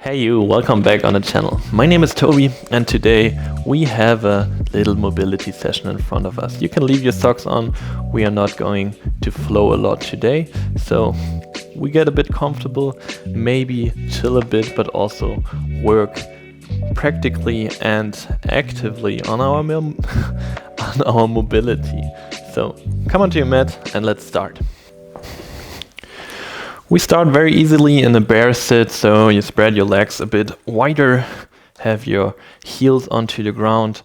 Hey you, welcome back on the channel. My name is Tobi and today we have a little mobility session in front of us. You can leave your socks on, we are not going to flow a lot today, so we get a bit comfortable, maybe chill a bit, but also work practically and actively on our on our mobility. So come onto your mat and let's start. We start very easily in a bear sit, so you spread your legs a bit wider, have your heels onto the ground,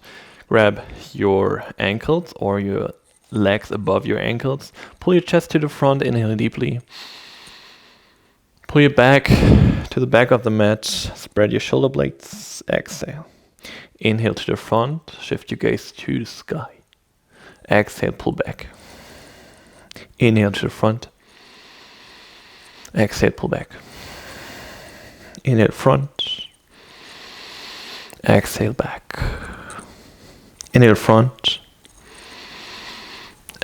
grab your ankles or your legs above your ankles, pull your chest to the front, inhale deeply, pull your back to the back of the mat, spread your shoulder blades, exhale, inhale to the front, shift your gaze to the sky, exhale, pull back, inhale to the front, exhale, pull back. Inhale, front. Exhale, back. Inhale, front.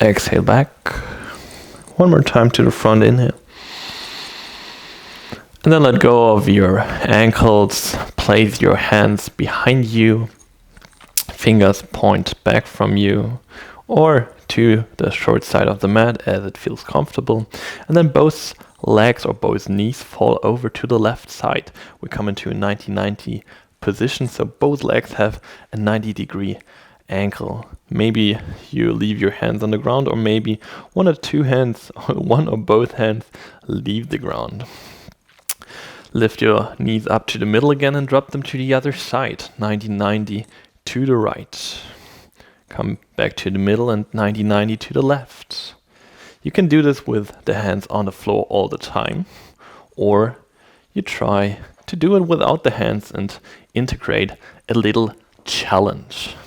Exhale, back. One more time to the front, inhale. And then let go of your ankles. Place your hands behind you. Fingers point back from you or to the short side of the mat as it feels comfortable. And then both legs or both knees fall over to the left side. We come into a 90-90 position, so both legs have a 90-degree angle. Maybe you leave your hands on the ground, or maybe one or two hands, or one or both hands leave the ground. Lift your knees up to the middle again and drop them to the other side, 90-90 to the right. Come back to the middle and 90-90 to the left. You can do this with the hands on the floor all the time, or you try to do it without the hands and integrate a little challenge.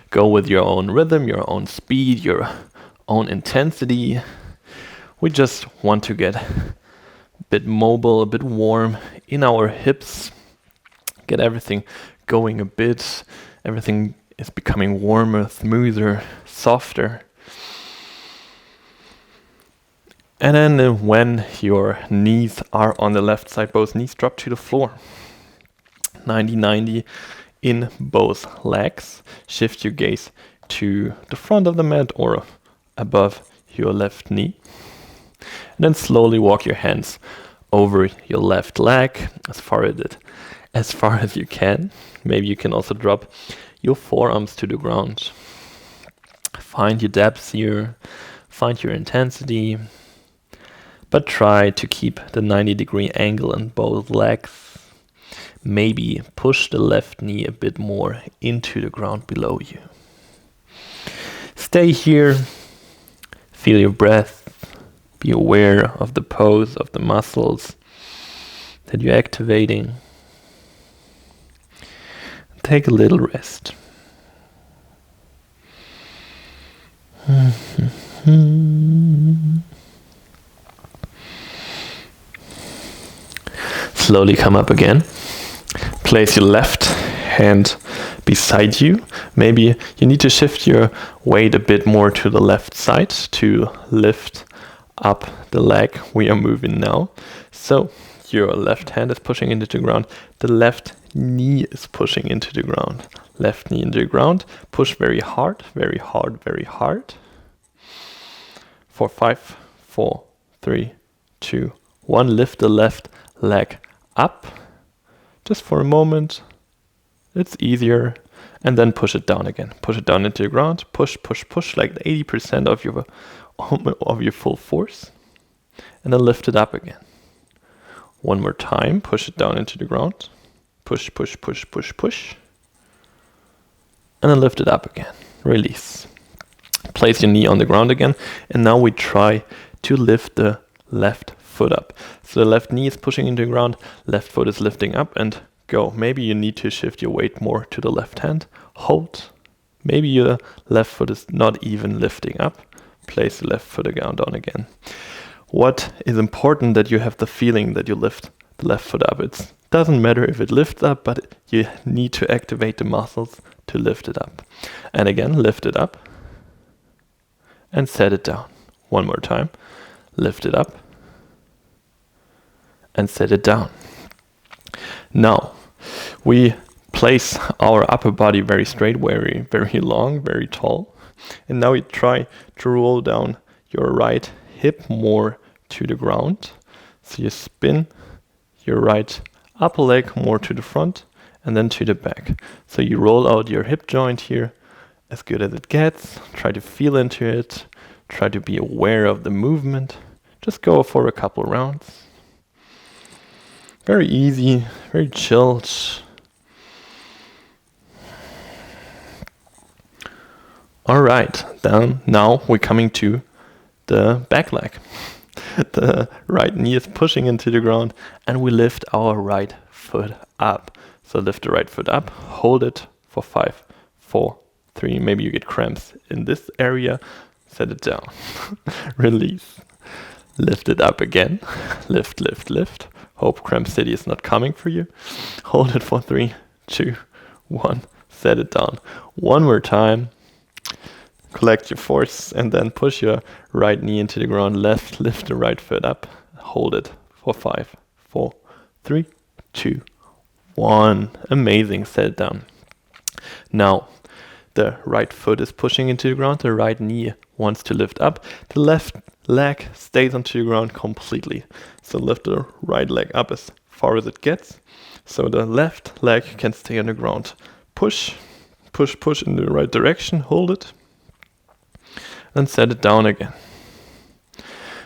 Go with your own rhythm, your own speed, your own intensity. We just want to get a bit mobile, a bit warm in our hips, get everything going a bit. Everything is becoming warmer, smoother, softer. And then when your knees are on the left side, both knees drop to the floor. 90-90 in both legs. Shift your gaze to the front of the mat or above your left knee. And then slowly walk your hands over your left leg as far as you can. Maybe you can also drop your forearms to the ground. Find your depth here, find your intensity. But try to keep the 90-degree angle in both legs. Maybe push the left knee a bit more into the ground below you. Stay here. Feel your breath. Be aware of the pose, of the muscles that you're activating. Take a little rest. Slowly come up again. Place your left hand beside you. Maybe you need to shift your weight a bit more to the left side to lift up the leg we are moving now. So your left hand is pushing into the ground. The left knee is pushing into the ground. Left knee into the ground. Push very hard, very hard, very hard. For 5, 4, 3, 2, 1. Lift the left leg up just for a moment. It's easier. And then push it down again. Push it down into the ground. Push, push, push like 80% of your full force. And then lift it up again. One more time. Push it down into the ground. Push, push, push, push, push. And then lift it up again. Release. Place your knee on the ground again. And now we try to lift the left foot up. So the left knee is pushing into the ground, left foot is lifting up, and go. Maybe you need to shift your weight more to the left hand. Hold. Maybe your left foot is not even lifting up. Place the left foot down again. What is important that you have the feeling that you lift the left foot up. It doesn't matter if it lifts up, but you need to activate the muscles to lift it up. And again, lift it up and set it down. One more time. Lift it up and set it down. Now, we place our upper body very straight, very, very long, very tall. And now you try to roll down your right hip more to the ground. So you spin your right upper leg more to the front and then to the back. So you roll out your hip joint here as good as it gets. Try to feel into it. Try to be aware of the movement. Just go for a couple rounds. Very easy, very chilled. Alright, then now we're coming to the back leg. The right knee is pushing into the ground and we lift our right foot up. So lift the right foot up, hold it for 5, 4, 3, maybe you get cramps in this area, set it down, release, lift it up again, lift, lift, lift, hope Cramp City is not coming for you, hold it for 3, 2, 1, set it down, one more time, collect your force and then push your right knee into the ground, left, lift the right foot up, hold it for 5, 4, 3, 2, 1, amazing, set it down. Now, the right foot is pushing into the ground, the right knee wants to lift up, the left leg stays onto the ground completely. So lift the right leg up as far as it gets, so the left leg can stay on the ground. Push, push, push in the right direction, hold it, and set it down again.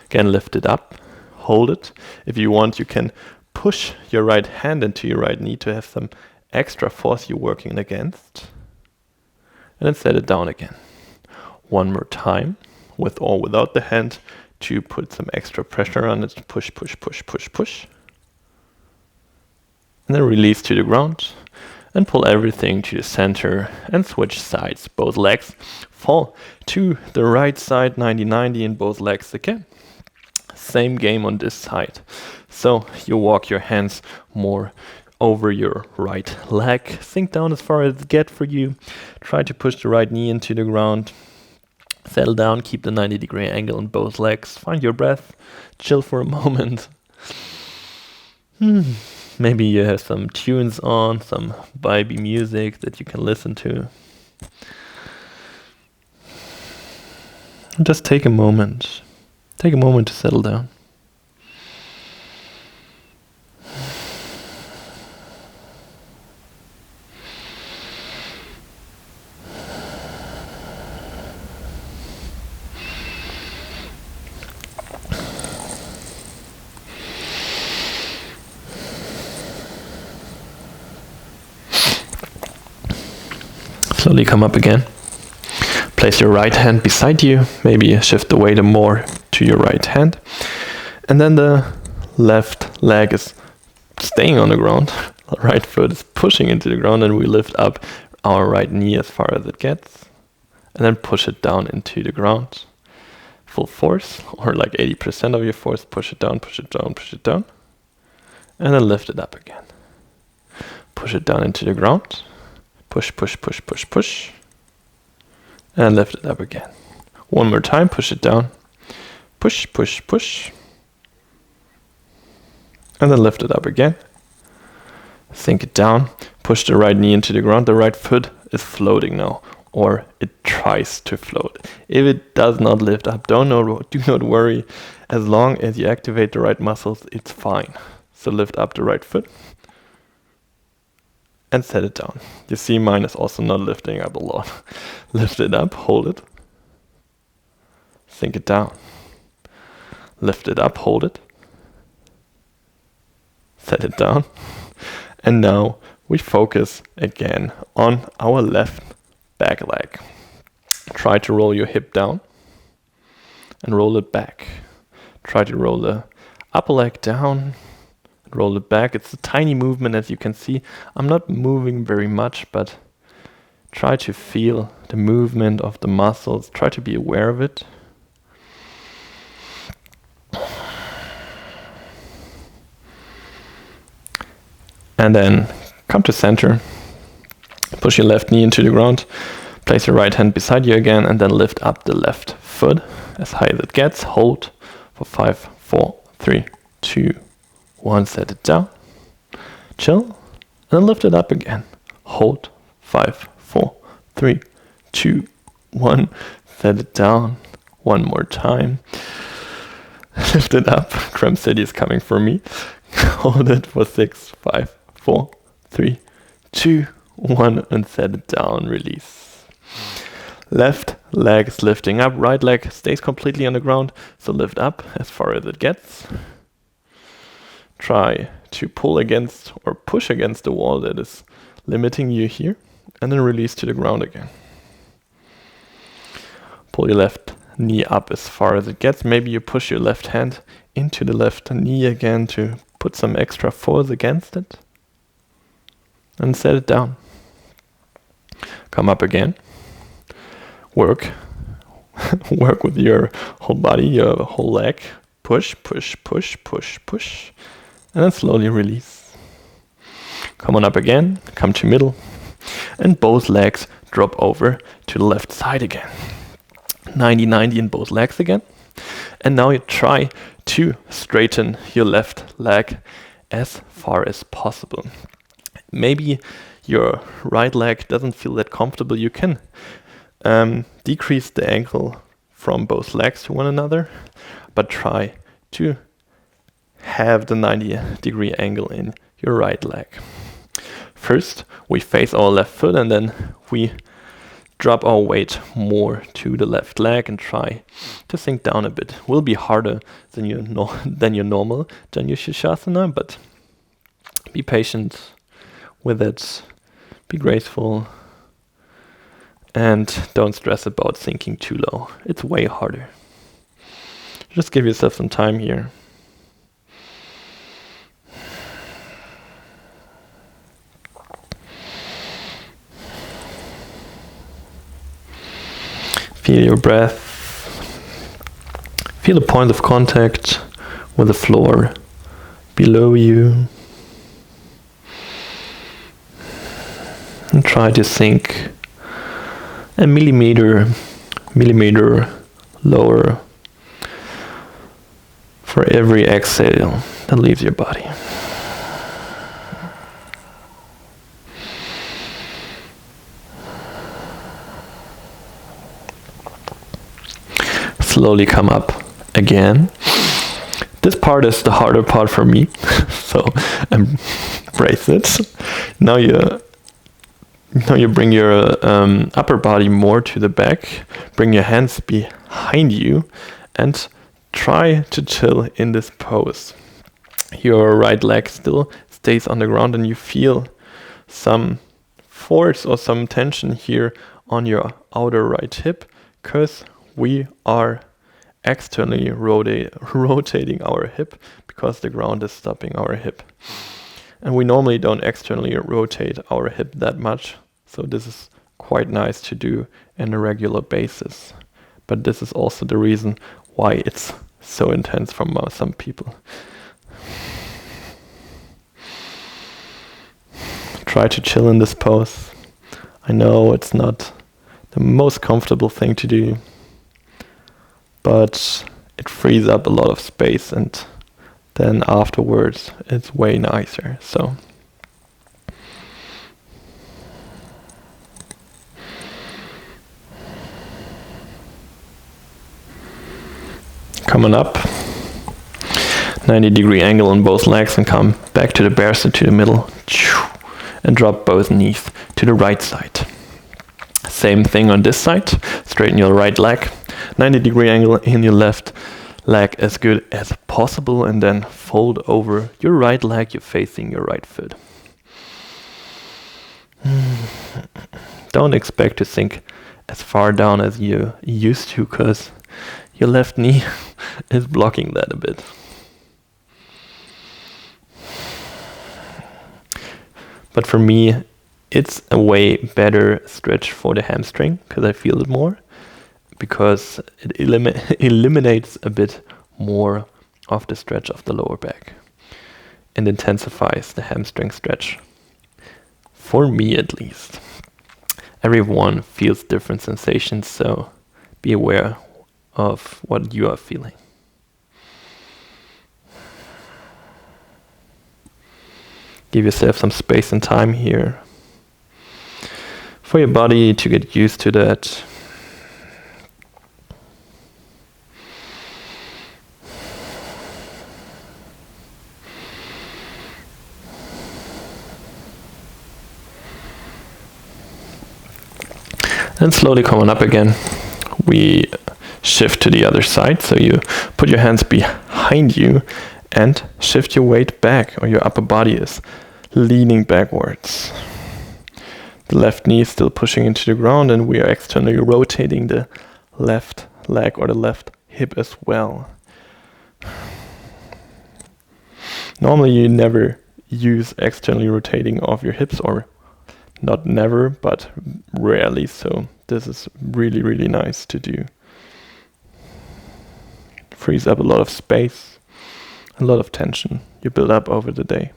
Again, lift it up, hold it. If you want, you can push your right hand into your right knee to have some extra force you're working against. And then set it down again. One more time, with or without the hand, to put some extra pressure on it. Push, push, push, push, push. And then release to the ground. And pull everything to the center and switch sides. Both legs fall to the right side, 90-90 in both legs again. Same game on this side. So you walk your hands more over your right leg. Sink down as far as it gets for you. Try to push the right knee into the ground. Settle down, keep the 90-degree angle on both legs. Find your breath. Chill for a moment. Maybe you have some tunes on, some vibey music that you can listen to. Just take a moment. Take a moment to settle down. Slowly come up again. Place your right hand beside you. Maybe shift the weight more to your right hand. And then the left leg is staying on the ground. The right foot is pushing into the ground and we lift up our right knee as far as it gets. And then push it down into the ground. Full force, or like 80% of your force. Push it down, push it down, push it down. And then lift it up again. Push it down into the ground. Push, push, push, push, push. And lift it up again. One more time, push it down. Push, push, push. And then lift it up again. Sink it down. Push the right knee into the ground. The right foot is floating now. Or it tries to float. If it does not lift up, do not worry. As long as you activate the right muscles, it's fine. So lift up the right foot. And set it down. You see mine is also not lifting up a lot. Lift it up, hold it. Sink it down. Lift it up, hold it. Set it down. And now we focus again on our left back leg. Try to roll your hip down and roll it back. Try to roll the upper leg down. Roll it back. It's a tiny movement, as you can see. I'm not moving very much, but try to feel the movement of the muscles. Try to be aware of it. And then come to center. Push your left knee into the ground. Place your right hand beside you again, and then lift up the left foot as high as it gets. Hold for 5, 4, 3, 2, 1, set it down. Chill, and lift it up again. Hold. 5, 4, 3, 2, 1. Set it down. One more time. Lift it up. Cramp City is coming for me. Hold it for 6, 5, 4, 3, 2, 1, and set it down. Release. Left leg is lifting up. Right leg stays completely on the ground. So lift up as far as it gets. Try to pull against or push against the wall that is limiting you here. And then release to the ground again. Pull your left knee up as far as it gets. Maybe you push your left hand into the left knee again to put some extra force against it. And set it down. Come up again. Work. Work with your whole body, your whole leg. Push, push, push, push, push. And then slowly release. Come on up again. Come to middle. And both legs drop over to the left side again. 90-90 in both legs again. And now you try to straighten your left leg as far as possible. Maybe your right leg doesn't feel that comfortable. You can decrease the angle from both legs to one another, but try to have the 90-degree angle in your right leg. First, we face our left foot and then we drop our weight more to the left leg and try to sink down a bit. Will be harder than your normal Janu Shirshasana, but be patient with it. Be graceful and don't stress about sinking too low. It's way harder. Just give yourself some time here. Feel your breath. Feel the point of contact with the floor below you. And try to sink a millimeter lower for every exhale that leaves your body. Slowly come up again. This part is the harder part for me, so embrace it. Now you bring your upper body more to the back. Bring your hands behind you and try to chill in this pose. Your right leg still stays on the ground and you feel some force or some tension here on your outer right hip because we are externally rotating our hip because the ground is stopping our hip. And we normally don't externally rotate our hip that much, so this is quite nice to do on a regular basis. But this is also the reason why it's so intense for some people. Try to chill in this pose. I know it's not the most comfortable thing to do, but it frees up a lot of space and then afterwards it's way nicer. So come on up, 90-degree angle on both legs and come back to the bear sit to the middle and drop both knees to the right side. Same thing on this side, straighten your right leg, 90-degree angle in your left leg as good as possible and then fold over your right leg, you're facing your right foot. Don't expect to sink as far down as you used to because your left knee is blocking that a bit. But for me, it's a way better stretch for the hamstring because I feel it more, because it eliminates a bit more of the stretch of the lower back and intensifies the hamstring stretch. For me at least. Everyone feels different sensations, so be aware of what you are feeling. Give yourself some space and time here for your body to get used to that. And slowly come on up again. We shift to the other side, so you put your hands behind you and shift your weight back, or your upper body is leaning backwards. The left knee is still pushing into the ground, and we are externally rotating the left leg or the left hip as well. Normally you never use externally rotating of your hips, or not never, but rarely, so this is really, really nice to do. Frees up a lot of space, a lot of tension you build up over the day.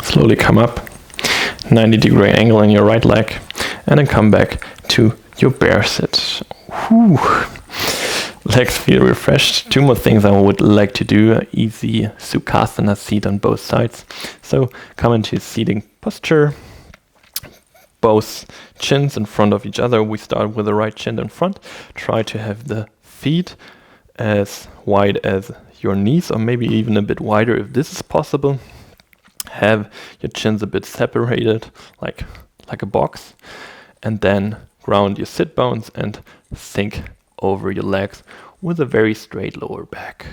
Slowly come up, 90-degree angle in your right leg, and then come back to your bear sit. Whew. Legs feel refreshed. 2 more things I would like to do. Easy Sukhasana seat on both sides. So come into seating posture. Both chins in front of each other. We start with the right chin in front. Try to have the feet as wide as your knees, or maybe even a bit wider if this is possible. Have your chins a bit separated, like a box, and then ground your sit bones and sink over your legs with a very straight lower back.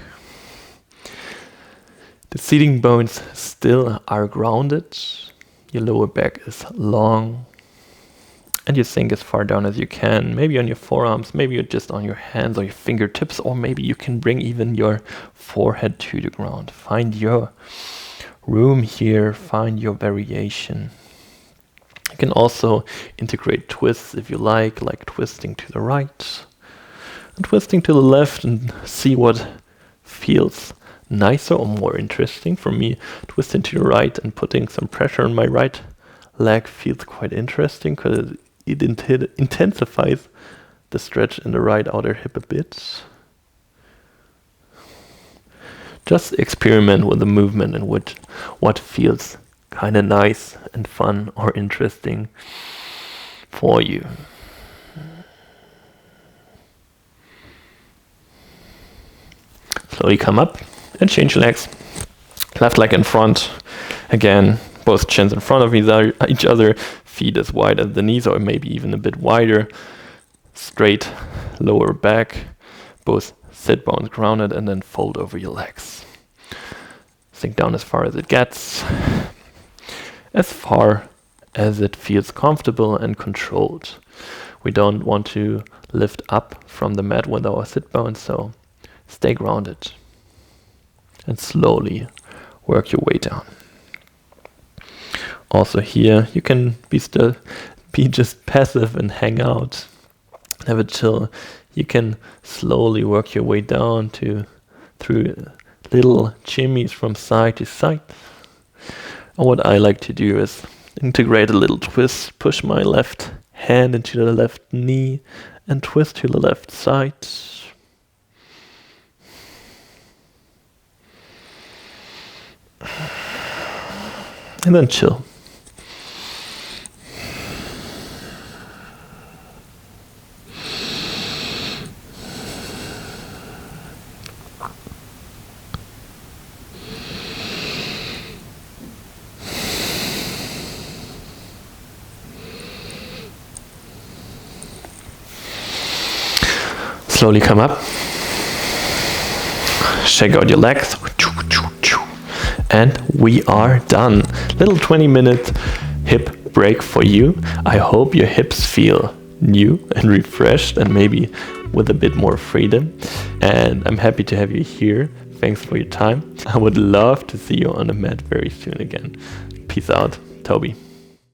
The seating bones still are grounded, your lower back is long, and you sink as far down as you can, maybe on your forearms, maybe you're just on your hands or your fingertips, or maybe you can bring even your forehead to the ground. Find your room here, find your variation. You can also integrate twists if you like twisting to the right and twisting to the left, and see what feels nicer or more interesting. For me, twisting to the right and putting some pressure on my right leg feels quite interesting because it intensifies the stretch in the right outer hip a bit. Just experiment with the movement and what feels kind of nice and fun or interesting for you. Slowly come up and change legs. Left leg in front. Again, both chins in front of each other. Feet as wide as the knees, or maybe even a bit wider. Straight lower back. Both sit bones grounded, and then fold over your legs. Sink down as far as it gets, as far as it feels comfortable and controlled. We don't want to lift up from the mat with our sit bones, so stay grounded and slowly work your way down. Also here, you can be just passive and hang out, have a chill. You can slowly work your way down through little shimmies from side to side. And what I like to do is integrate a little twist, push my left hand into the left knee and twist to the left side. And then chill. Slowly come up, shake out your legs, and we are done. Little 20-minute hip break for you. I hope your hips feel new and refreshed and maybe with a bit more freedom. And I'm happy to have you here. Thanks for your time. I would love to see you on the mat very soon again. Peace out, Tobi.